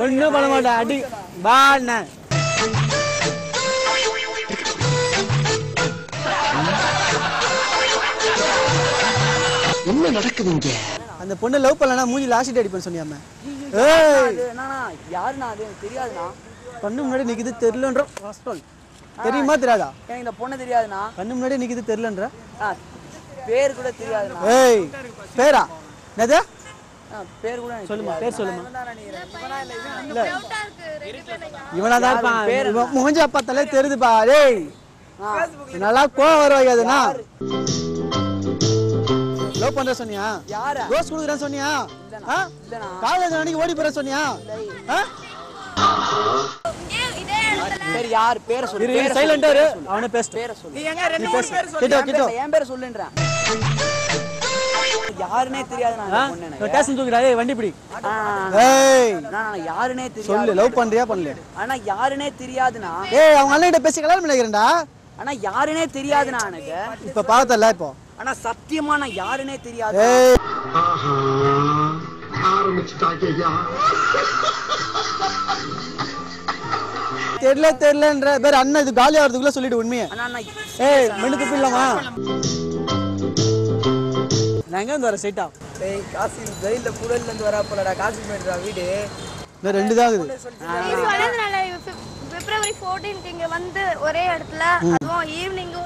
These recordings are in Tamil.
ஒன்னும் பண்ண மாட்டேன் அடி வா என்ன நடக்குது இங்க? அந்த பொண்ணு லவ் பண்ணலனா மூஞ்சி லாஸ்ட் அடிப்பேன்னு சொன்னியாமே. ஏய் நானா யாருனா அது எனக்கு தெரியாதுனா. கண்ணு முன்னாடி நிக்குது தெரியலன்ற ஹாஸ்டல். தெரியுமா தெரியாதா? எனக்கு இந்த பொண்ணு தெரியாதுனா. கண்ணு முன்னாடி நிக்குது தெரியலன்ற. பேர் கூட தெரியாதுனா. ஏய் பேரா? என்னது? பேர் கூட சொல்லுமா பேர் சொல்லுமா. இல்ல இவனா தான் இருப்பான். மூஞ்சி பார்த்தாலே தெரியுதுப்பா. டேய் நல்லா கோவம் வரவையாதுனா. லவ் பண்ற சொன்னியா? யாரா? ரோஸ் குடுக்குறேன்னு சொன்னியா? இல்லனா. காலேஜ் அன்னைக்கு ஓடி போற சொன்னியா? சரி யார் பேரை சொல்லு. பேரை சைலண்டா இரு. அவனே பேசு. பேரை சொல்லு. நீ எங்க ரெண்டு மூணு பேர் சொல்லு. கிட்ட என் பேரை சொல்லுன்றேன். யாருனே தெரியாது நான் அந்த பொண்ணு எனக்கு. டேஷன் தூக்குடா. ஏய் வண்டி பிடி. ஏய் நான் யாருனே தெரியாது. சொல்லு லவ் பண்றியா பண்ணல? ஆனா யாருனே தெரியாதுனா. ஏய் அவங்க அண்ணன்கிட்ட பேசி கல்யாணம் பண்ணிக்கிறேன்டா. ஆனா யாருனே தெரியாதுனா எனக்கு. இப்ப பார்த்தல இப்போ. ஆனா சத்தியமா நான் யாருனே தெரியாது. ஏய் ஆஹா ஆரம்பிச்சிட்டாங்கய்யா. தெரியலன்ற பேர் அண்ணன் இது காலி ஆறதுக்குள்ள சொல்லிடு உண்மையே. ஏய் மெண்டு துப்பிடலாமா? நான் எங்க வந்து வர சைட்டா? ஏய் காசி ஜெயில புடல்ல இருந்து வராப்பலடா. காசி மேட்ரா வீடு. நான் ரெண்டு தான் இருக்குது. நீ சொன்னதுனால February 14க்கு இங்க வந்து ஒரே இடத்துல அதுவும் ஈவினிங்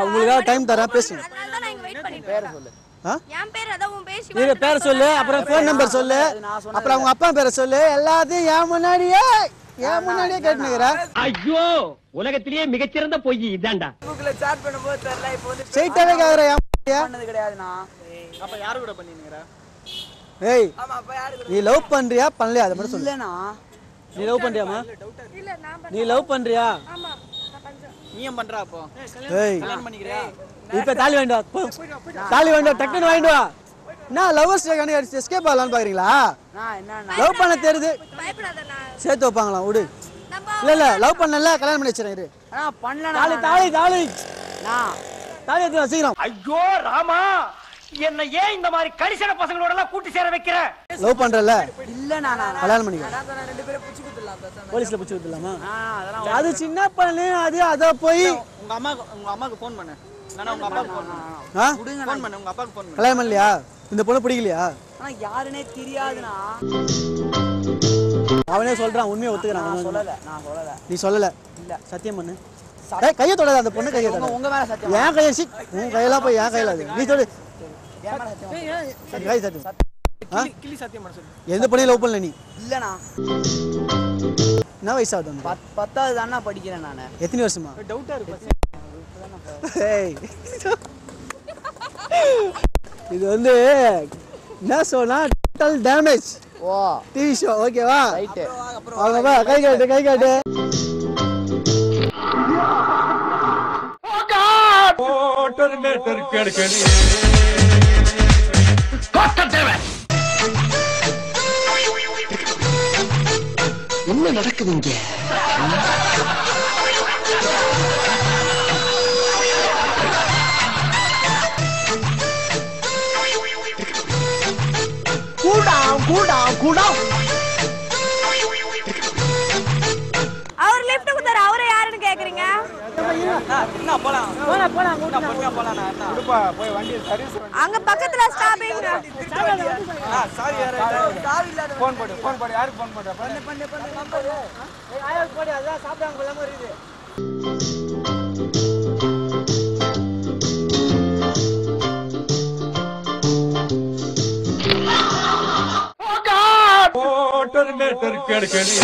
உங்களுக்கு டைம் தரேன் பேசுங்க. அதனால தான் நான் இங்க வெயிட் பண்ணிட்டு பேரை சொல்லு. என் பேர் அதான் உன் பேசி நீ பேரை சொல்லு அப்புறம் ஃபோன் நம்பர் சொல்லு அப்புறம் அவங்க அப்பா பேரை சொல்லு எல்லாத்தையும் ஏன் முன்னாடியே கேட்டுங்கற. ஐயோ உலகத்திலேயே மிகச்சிறந்த பொய் இதான்டா. Facebookல chat பண்ணும்போது தெரியல இப்போ வந்து ஸ்ட்ரைட்டாவே கேக்குற பண்ணது கிடையாதுனா. அப்ப யாரு கூட பண்ணினீங்கற? ஏய் ஆமா அப்ப யாரு கூட? நீ லவ் பண்றியா பண்ணலையா அத மட்டும் சொல்லு. இல்லனா நீ லவ் பண்றியாமா? இல்ல நான் நீ லவ் பண்றியா? ஆமா நான் பண்றேன். நீயும் பண்றா அப்போ. ஏய் கல்யாணம் பண்ணிக்கறியா? இப்ப தாலி வாங்கிட்டு வா. தாலி வாங்கிட்டு வா டக்குன்னு வாங்கிட்டு வா. நான் லவ்வர்ஸ் டேக்கானே எஸ்கேப் ஆகலாம்னு பாக்குறீங்களா? நான் என்ன லவ் பண்ண தெரியுது. பயப்படாத நான் சேர்த்து வைப்பாங்களா விடு. நம்ம இல்ல லவ் பண்ணல கல்யாணம் பண்ணி வச்சிரேன் இரு. பண்ணலனா. தாலி நான் தாலி எடுத்து வா சீக்கிரம். ஐயோ ராமா என்ன ஏன் இந்த மாதிரி கரிசன பசங்களோட எல்லாம் கூட்டி சேர வைக்கிற? லவ் பண்றல இல்ல நான் கல்யாணம் பண்ணிக்க. நான் ரெண்டு பேரும் புடிச்சு குத்தலாம் பேசாம. போலீஸ்ல புடிச்சு விடலாமா? அதெல்லாம் அது சின்ன பண்ணு அது அத போய் உங்க அம்மாக்கு ஃபோன் பண்ணு. நானா உங்க அப்பாக்கு ஃபோன் பண்ணு. ஆ ஃபோன் பண்ணு உங்க அப்பாக்கு ஃபோன் பண்ணு. கல்யாணம் பண்ணலையா? இந்த பொண்ணு பிடிக்கலையா? ஆனா யாருனே தெரியாதுனா. அவனே சொல்றான் உண்மையை ஒத்துக்கறான். நான் சொல்லல. நீ சொல்லல. இல்ல சத்தியம் பண்ணு. ஏய் கைய தொடாத அந்த பொண்ணு கைய தொடாத. உங்க மேல சத்தியம். ஏன் கைய சி உன் கையில போய் ஏன் கையில அது. நீ தொடு. என் மேல சத்தியம். கை சத்தியம். கிளி சத்தியம் பண்ண சொல்லு. எந்த பொண்ணையும் லவ் பண்ணல நீ? இல்லனா. என்ன வயசு ஆகுது உனக்கு? 10வது தான படிக்கிறேன் நானு. எத்தனை வருஷமா? டவுட்டா இருக்கு. ஏய் இது வந்து என்ன சொன்னா டோட்டல் டேமேஜ். ஓ டிவி ஷோ ஓகேவா? ரைட். அவங்க வா கை காட்டு. ஓ காட் வாட்டர் மேட்டர் கெடுக்கடி. என்ன நடக்குது இங்க? கூடா அவர் லிஃப்ட் குத்தாரு. அவரே யாருன்னு கேக்குறீங்க? என்ன போலாம். போலாம் நான் என்ன. குடுப்பா போய் வண்டி சர்வீஸ் பண்ணு. அங்க பக்கத்துல ஸ்டாப்பிங். சாரி இல்லாத ஃபோன் போடு யாருக்கு ஃபோன் பண்ற? பண்ணு நம்பர். ஏய் ஆயாக்கு போடு அதான் சாப்பிடாம கொள்ளாம இருக்குது. ஓ காட் வாட்டர் மேட்டர் கெடுக்கடி.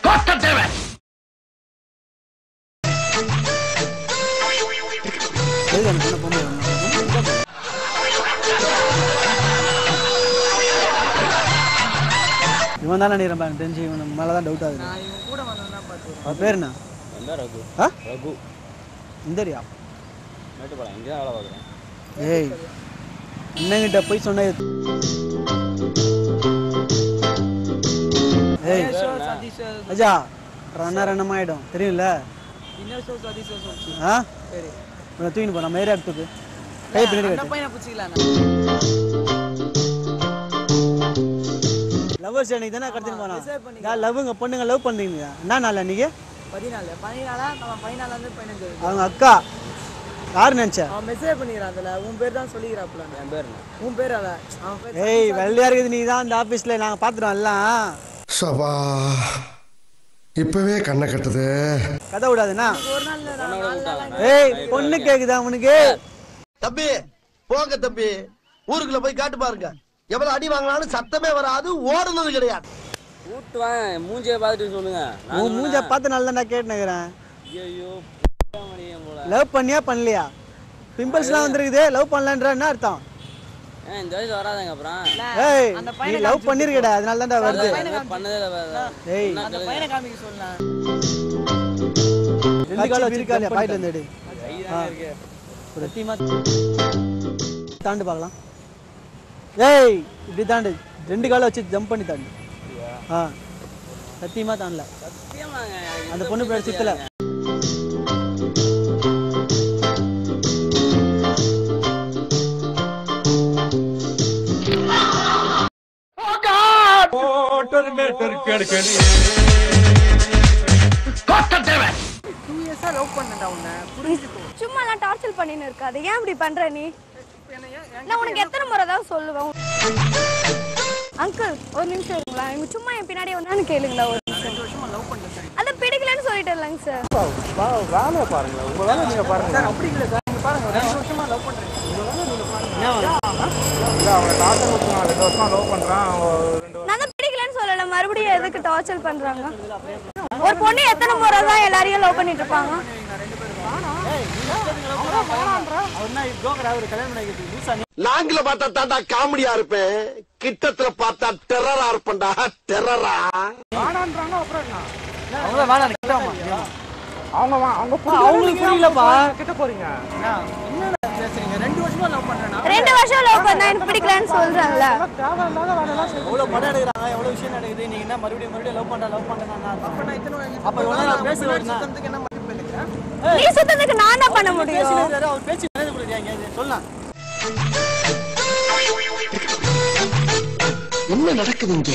கொட்டதேவே ஏய் அந்த பொண்ணு இவன் தானே நினைக்கிறேன் எனக்கு தெரிஞ்சு இவன் மேலே தான் டவுட் ஆகுது. நான் இவன் கூட வந்தேன்னா பாத்து. அவன் பேர் என்ன? ரகு. ரகு இந்தரியா? மேட்டுப்பாளையம் இங்கே வேலை பார்க்குறேன். ஏய் அண்ணங்கிட்ட போய் சொன்ன. ஏய் சதீஷ் அஜா ரன்னமாயிடும் தெரியும்ல. இன்னொரு சதீஷ் ஆ உன்னை தூக்கின்னு போ நம்ம ஏரியா எடுத்துக்கு கை பின்னாடி அந்த பையனை பிடிச்சிக்கலாம் லவ்வர்ஸ் அன்னைக்கு தானே கடத்தின்னு போனா நான் லவ்வுங்க பொண்ணுங்க லவ் பண்ணுறீங்க என்ன நாள் அன்னைக்கு 14 நம்ம 14 வந்து 15 அவங்க அக்கா யார் நினச்சா அவன் மெசேஜ் பண்ணிக்கிறான் அதில் உன் பேர் தான் சொல்லிக்கிறாப்புல என் பேர் உன் பேர் அவன் அவன் பேர் ஏய் வெள்ளையா இருக்குது நீ தான் அந்த ஆஃபீஸில் நாங்கள் பார்த்துட்டோம் எல்லாம் சபா இப்பவே கண்ணை கட்டுது கதை விடாதுண்ணா ஒரு நாள் ஏய் பொண்ணு கேக்குதா உனக்கு தம்பி போங்க தம்பி ஊருக்குள்ள போய் காட்டு பாருங்க எவ்வளவு அடி வாங்கினாலும் சத்தமே வராது ஓடுனது கிடையாது கூட்டுவான் மூஞ்சியை பார்த்துட்டு சொல்லுங்க உன் மூஞ்ச பார்த்து நல்லா நான் கேட்டுனுக்கிறேன் ஐயோ லவ் பண்ணியா பண்ணலையா பிம்பிள்ஸ்லாம் வந்துருக்குது லவ் பண்ணலன்ற என்ன அர்த்தம் இந்த வயசு வராதுங்க அப்புறம் ஏய் நீ லவ் பண்ணிருக்கடா அதனால தான்டா வருது பண்ணதே இல்லை ஏய் அந்த பையனை காமிக்க சொல்லலாம் ரெண்டு கால வச்சிருக்கானே பாயிண்ட் வந்துடு சத்தியமா தாண்டு பார்க்கலாம் ஏய் இப்படி தாண்டு ரெண்டு கால வச்சு ஜம்ப் பண்ணி தாண்டு சத்தியமா தாண்டல அந்த பொண்ணு பேர் சித்தல லவ் பண்ணடா உன்னை சும்மா எல்லாம் டார்ச்சர் பண்ணின்னு இருக்காது ஏன் இப்படி பண்ற நீ நான் உனக்கு எத்தனை முறை தான் சொல்லுவேன் அங்கிள் ஒரு நிமிஷம் இருங்களா இவங்க சும்மா என் பின்னாடி வந்தான்னு கேளுங்களா ஒரு நிமிஷம் அதை பிடிக்கலன்னு சொல்லிட்டேன்லங்க சார் வேலையை பாருங்க உங்க வேலை நீங்க பாருங்க சார் அப்படி இல்லை சார் நீங்க பாருங்க 2 வருஷமா லவ் பண்றீங்க உங்க வேலை நீங்க பாருங்க இல்ல அவங்க டாக்டர் வச்சுனா 2 வருஷமா லவ் பண்றான் நான் தான் பிடிக்கலன்னு சொல்லல மறுபடியும் எதுக்கு டார்ச்சர் பண்றாங்க ஒரு பொண்ணு எத்தனை முறை தான் எல்லாரையும் லவ் பண்ணிட்டு இருப்பாங்க நாங்கள பார்த்தா தாண்டா காமெடியா இருப்பேன் கிட்டத்துல பார்த்தா டெரரா இருப்பேன்டா டெரரா வாடான்றாங்க அப்புறம் என்ன அவங்க வேணா கிட்டமா அவங்க அவங்களுக்கு புரியலப்பா கிட்ட போறீங்க என்ன பேசுறீங்க 2 வருஷமா லவ் பண்றேனா 2 வருஷம் லவ் பண்ணா எனக்கு பிடிக்கலன்னு சொல்றாங்கல தேவையில்லாத வேலைலாம் எவ்வளவு படம் எடுக்கறாங்க எவ்வளவு விஷயம் நடக்குது நீங்க என்ன மறுபடியும் லவ் பண்றேன்னா அப்ப நான் இத்தனை அப்ப இவ்வளவு நாள் பேசுறதுக்கு சுத்தத்துக்கு என்ன மதிப்பு இல்லைங்க நீ சுத்தத்துக்கு நான் என்ன பண்ண முடியும் அவர் பேச்சு மேனேஜ் பண்ணிடுறாங்க சொல்லலாம் என்ன நடக்குது இங்க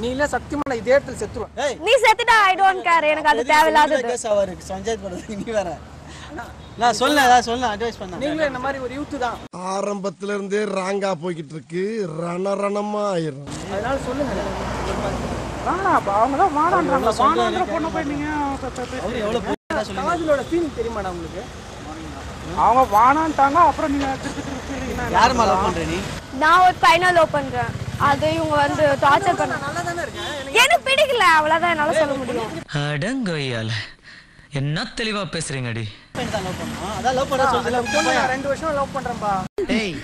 நீ இல்ல சத்தியமா இதே இடத்துல செத்துருவேன் ஏய் நீ செத்துட்டா ஐ டோன்ட் கேர் எனக்கு அது தேவையில்லாதது கேஸ் அவருக்கு சஞ்சய் பண்றது நீ வேற நான் சொல்லல அட்வைஸ் பண்ணேன் நீங்களும் என்ன மாதிரி ஒரு யூத் தான் ஆரம்பத்துல இருந்தே ராங்கா போய்கிட்டு இருக்கு ரணரணமா ஆயிரும் அதனால சொல்லுங்க வாடாப்பா அவங்க தான் வாடான்றாங்க வாடான்ற பொண்ணு போய் நீங்க அவர் எவ்வளவு காதலோட ஃபீலிங் தெரியுமாடா உங்களுக்கு அவங்க வாடான்ட்டாங்க அப்புறம் நீங்க திருப்பி யார் மேல லவ் பண்ற நீ நான் ஒரு பையனை லவ் பண்றேன் அது இவங்க வந்து டார்ச்சர் பண்ண நல்லா தானே இருக்கேன் எனக்கு பிடிக்கல அவ்வளவுதான் என்னால சொல்ல முடியும் அடங்கொய்யால என்ன தெளிவா பேசுறீங்கடி லவ் பண்ணா அதான் லவ் பண்ண சொல்றல பொண்ணு 2 வருஷமா லவ் பண்றேன்பா டேய்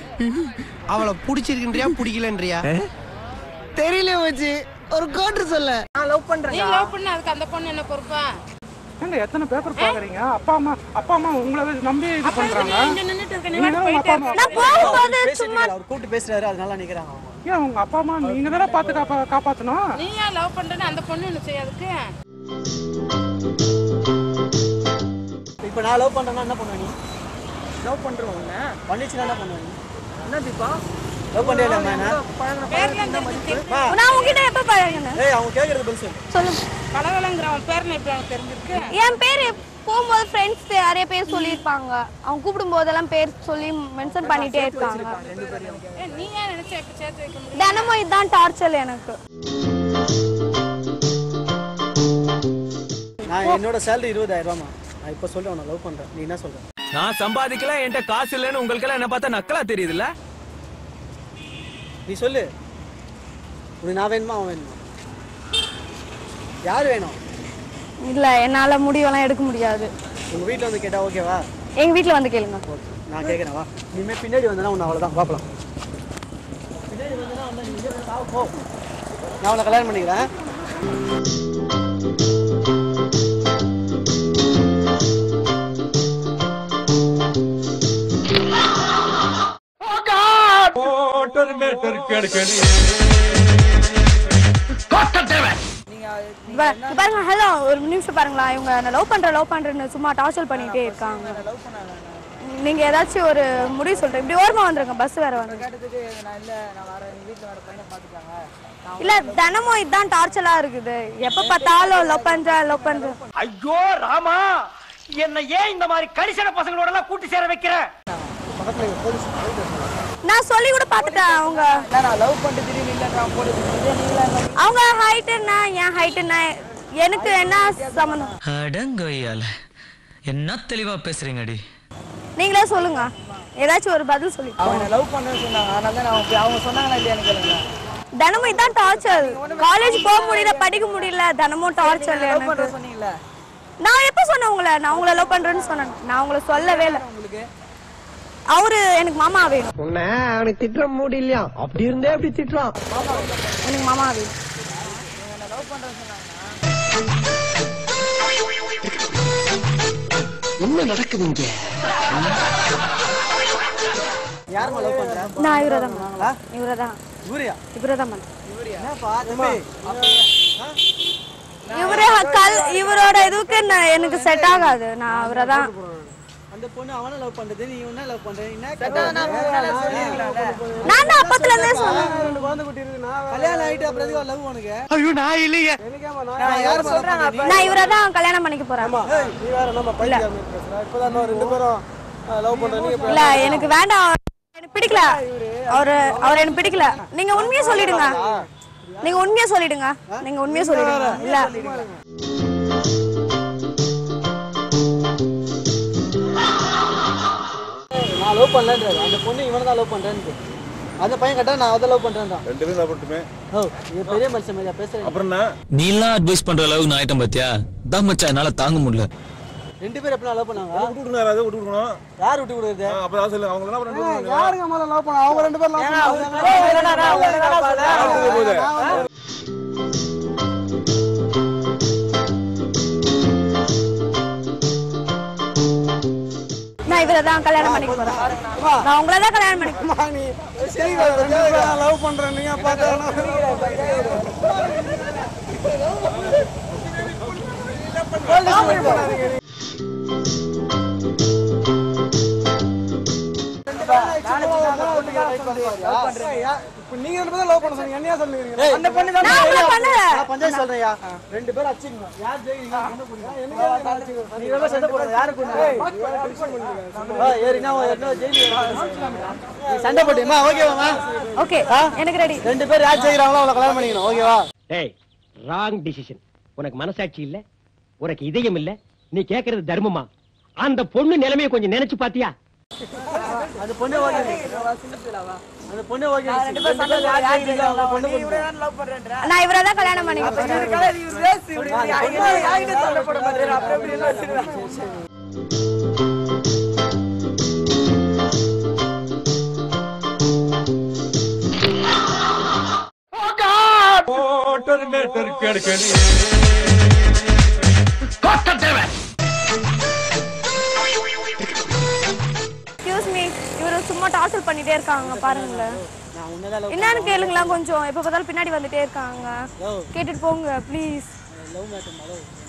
அவளை பிடிச்சிருக்கின்றியா பிடிக்கலன்றியா தெரியல வச்சு ஒரு கோட்டு சொல்ல நான் லவ் பண்றேன் நீ லவ் பண்ண அதுக்கு அந்த பொண்ணு என்ன பொறுப்பா ஏங்க எத்தனை பேப்பர் பாக்குறீங்க அப்பா அம்மா உங்களை நம்பி இது பண்றாங்க இங்க நின்னுட்டு இருக்க நீ நீங்க வாட்டு தான் போயிட்டே உங்க அப்பா இருக்க. அம்மா நான் போகும்போது சும்மா அவர் கூப்பிட்டு பேசுறாரு அதனால நிக்கறாங்க ஏன் உங்க அப்பா அம்மா நீங்க தானே பார்த்து காப்பாத்தணும் நீ ஏன் லவ் பண்றேன்னு அந்த பொண்ணு என்ன செய்யாதுக்கு இப்போ நான் லவ் பண்றேன்னா என்ன பண்ணுவ நீ லவ் பண்றோம் உன்னை பண்ணிச்சுனா என்ன பண்ணுவ நீ என்ன தீபா லவ் பண்ணல மேனா பேர்ல இருந்து நான் உங்ககிட்ட எப்ப பழகினேன் ஏய் அவங்க கேக்குறது பதில் சொல்லு சொல்லுங்க பலவலங்கிறவன் பேர்ல எப்படி அவனுக்கு தெரிஞ்சிருக்கு என் பேர் போகும்போது ஃப்ரெண்ட்ஸ் நிறைய பேர் சொல்லியிருப்பாங்க அவங்க கூப்பிடும் போதெல்லாம் பேர் சொல்லி மென்ஷன் பண்ணிட்டே இருக்காங்க நீ ஏன் நினைச்ச இப்ப சேர்த்து வைக்க முடியும் தினமும் இதுதான் டார்ச்சர் எனக்கு நான் என்னோட salary 20000 ரூபாய்மா நான் இப்போ சொல்றேன் நான் லவ் பண்றேன் நீ என்ன சொல்ற நான் சம்பாதிக்கல என்கிட்ட காசு இல்லைன்னு உங்களுக்கு என்ன பார்த்தா நக்கலா தெரியுதுல்ல நீ சொல்லு உனக்கு நான் வேணுமா அவன் வேணுமா யார் வேணும் இல்ல என்னால முடிவெல்லாம் எடுக்க முடியாது உங்க வீட்ல வந்து கேட்டா ஓகேவா எங்க வீட்ல வந்து கேளுங்க ஓகே நான் கேக்குறேன் வா இனிமே பின்னாடி வந்தனா உன்னை அவ்வளவுதான் பாப்பலாம் பின்னாடி வந்தனா நீ இங்க சாவு போ நான் உன்னை கல்யாணம் பண்ணிக்கிறேன் பாருங்க ஹலோ ஒரு நிமிஷம் பாருங்களா, இவங்க நான் லவ் பண்றேன்னு சும்மா டார்ச்சர் பண்ணிட்டே இருக்காங்க. நீங்க ஏதாச்சும் ஒரு முடிவு சொல்றேன். இப்படி ஓரமா வந்துருங்க, பஸ் வேற வந்து. இல்ல தினமும் இதுதான் டார்ச்சலா இருக்குது. எப்ப பார்த்தாலும் லவ் பண்ற. ஐயோ ராமா, என்ன ஏன் இந்த மாதிரி கரிசன பசங்களோட எல்லாம் கூட்டி சேர வைக்கிற? நான் சொல்லி கூட பாத்துட்டேன். அவங்க ஹைட்னா என் ஹைட்னா எனக்கு என்ன சம்பந்தம்? அடங்கொய்யால என்ன தெளிவா பேசுறீங்கடி. நீங்களே சொல்லுங்க, ஏதாச்சும் ஒரு பதில் சொல்லி. அவங்க லவ் பண்ண சொன்னாங்க, அதனால தான் அவங்க சொன்னாங்களா இல்லையா எனக்கு கேளுங்க. தினமும் இதான் டார்ச்சர். காலேஜ் போக முடியல, படிக்க முடியல, தினமும் டார்ச்சர். எனக்கு சொன்னீங்களா? நான் எப்ப சொன்னேன் உங்களை? நான் உங்களை லவ் பண்றேன்னு சொன்னேன். நான் உங்களை சொல்லவே இல்லை. அவரு எனக்கு மாமா வேணும். உன்னை அவனுக்கு திட்ட முடியலையா? அப்படி இருந்தே அப்படி திட்டுறான். எனக்கு மாமா வேணும். என்ன நடக்குது இங்க? யாருமா லவ் பண்ற? நான் இவரதான். இவரதான் இவரோட இதுக்கு எனக்கு செட் ஆகாது. நான் அவரதான். அந்த பொண்ணு அவன லவ் பண்றது, நீ என்ன லவ் பண்ற? நான் தான் அப்பத்துல இருந்தே சொன்னேன். ரெண்டு குழந்தை குட்டி இருக்கு. நான் கல்யாணம் ஆயிட்டு அப்புறம் எதுக்கு லவ் உனக்கு? ஐயோ நான் இல்லையே. நான் யார் சொல்றாங்க? நான் இவரதான் கல்யாணம் பண்ணிக்க போறேன். நீ வேற நம்ம பைத்தியம் பேசுற. இப்போதான் நம்ம ரெண்டு பேரும் லவ் பண்றீங்க. இல்ல எனக்கு வேண்டாம், எனக்கு பிடிக்கல. அவர் எனக்கு பிடிக்கல. நீங்க உண்மையா சொல்லிடுங்க. நீங்க உண்மையா சொல்லிடுங்க. இல்ல நான் லவ் பண்ணலன்றாரு. அந்த பொண்ணு இவனை தான் லவ் பண்றேன்னு. அந்த பையன் கட்டா நான் அதை லவ் பண்றேன்டா. ரெண்டு பேரும் லவ் பண்ணிட்டுமே. ஓ, இது பெரிய மனுஷன் மாதிரியா பேசுறீங்க? அப்புறம் என்ன? நீ எல்லாம் அட்வைஸ் பண்ற அளவுக்கு நான் ஆயிட்டேன் பாத்தியா? தான் மச்சான் என்னால தாங்க முடியல. ரெண்டு பேரும் எப்படி லவ் பண்ணாங்க? விட்டு கொடுக்கணும். விட்டு கொடுக்கணும். யார் விட்டு கொடுக்குறது? அப்ப தான் சொல்லுங்க. அவங்க எல்லாம் ரெண்டு பேரும் யாருங்க மேல லவ் பண்ணா? அவங்க ரெண்டு பேரும் லவ் பண்ணாங்க. நான் இவரதான் கல்யாணம் பண்ணிக்க போறேன். நான் உங்களை தான் கல்யாணம் பண்ணிக்க. நீ லவ் பண்றேன் நீங்க பார்த்தா நீங்க ரெண்டு பேரும் லவ் பண்ண சொன்னீங்க. என்னையா சொல்லுவீங்க? அந்த பொண்ணு தான் நான் பண்ணல. நான் பஞ்சாயத்து சொல்றேன்யா. ரெண்டு பேரும் அடிச்சிங்க. யார் ஜெயிங்க? நீ ரொம்ப சண்டை போடுற. யாரு கொண்டு? ஏறினா என்ன ஜெயிங்க? சண்டை போடுமா? ஓகேவாமா? ஓகே, எனக்கு ரெடி. ரெண்டு பேர் யார் ஜெயிறாங்களோ அவளை கல்யாணம் பண்ணிக்கணும். ஓகேவா? டேய், ராங் டிசிஷன். உனக்கு மனசாட்சி இல்ல, உனக்கு இதயம் இல்ல. நீ கேக்குறது தர்மமா? அந்த பொண்ணு நிலைமையை கொஞ்சம் நினைச்சு பாத்தியா? அந்த பொண்ணு ஓகே. அந்த பொண்ணு ஓகே. நான் இவரதான் கல்யாணம் பண்ணிக்க போறேன். இவரு சும்மா டார்ச்சர் பண்ணிட்டே இருக்காங்க பாருங்களேன். என்னன்னு கேளுங்களா கொஞ்சம். எப்ப பார்த்தாலும் பின்னாடி வந்துட்டே இருக்காங்க. கேட்டுட்டு போங்க ப்ளீஸ்.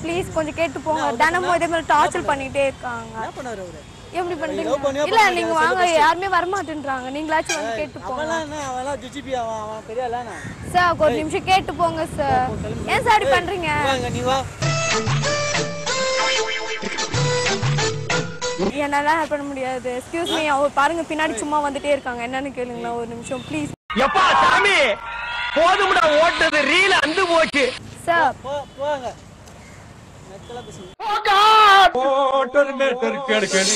ப்ளீஸ் கொஞ்சம் கேட்டு போங்க. தினமும் இதே மாதிரி டார்ச்சர் பண்ணிட்டே இருக்காங்க. எப்படி பண்றீங்க? இல்ல நீங்க வாங்க, யாருமே வர மாட்டேன்றாங்க. நீங்களாச்சும் வந்து கேட்டு போங்க. அவன் ஜிஜிபி அவன் பெரிய ஆளானா. சார் ஒரு நிமிஷம் கேட்டு போங்க சார். ஏன் சார் இப்படி பண்றீங்க? நீ வா. என்னால ஹெல்ப் பண்ண முடியாது. Excuse me. அவர் பாருங்க பின்னாடி சும்மா வந்துட்டே இருக்காங்க. என்னன்னு கேளுங்களா ஒரு நிமிஷம் ப்ளீஸ். எப்பா சாமி, போதும்டா ஓட்டது. ரீல் அந்து போச்சு. சார் போங்க. நெத்தல பேசுங்க. ஓ காட். ஓட்டர் மேட்டர் கேடு கேடு.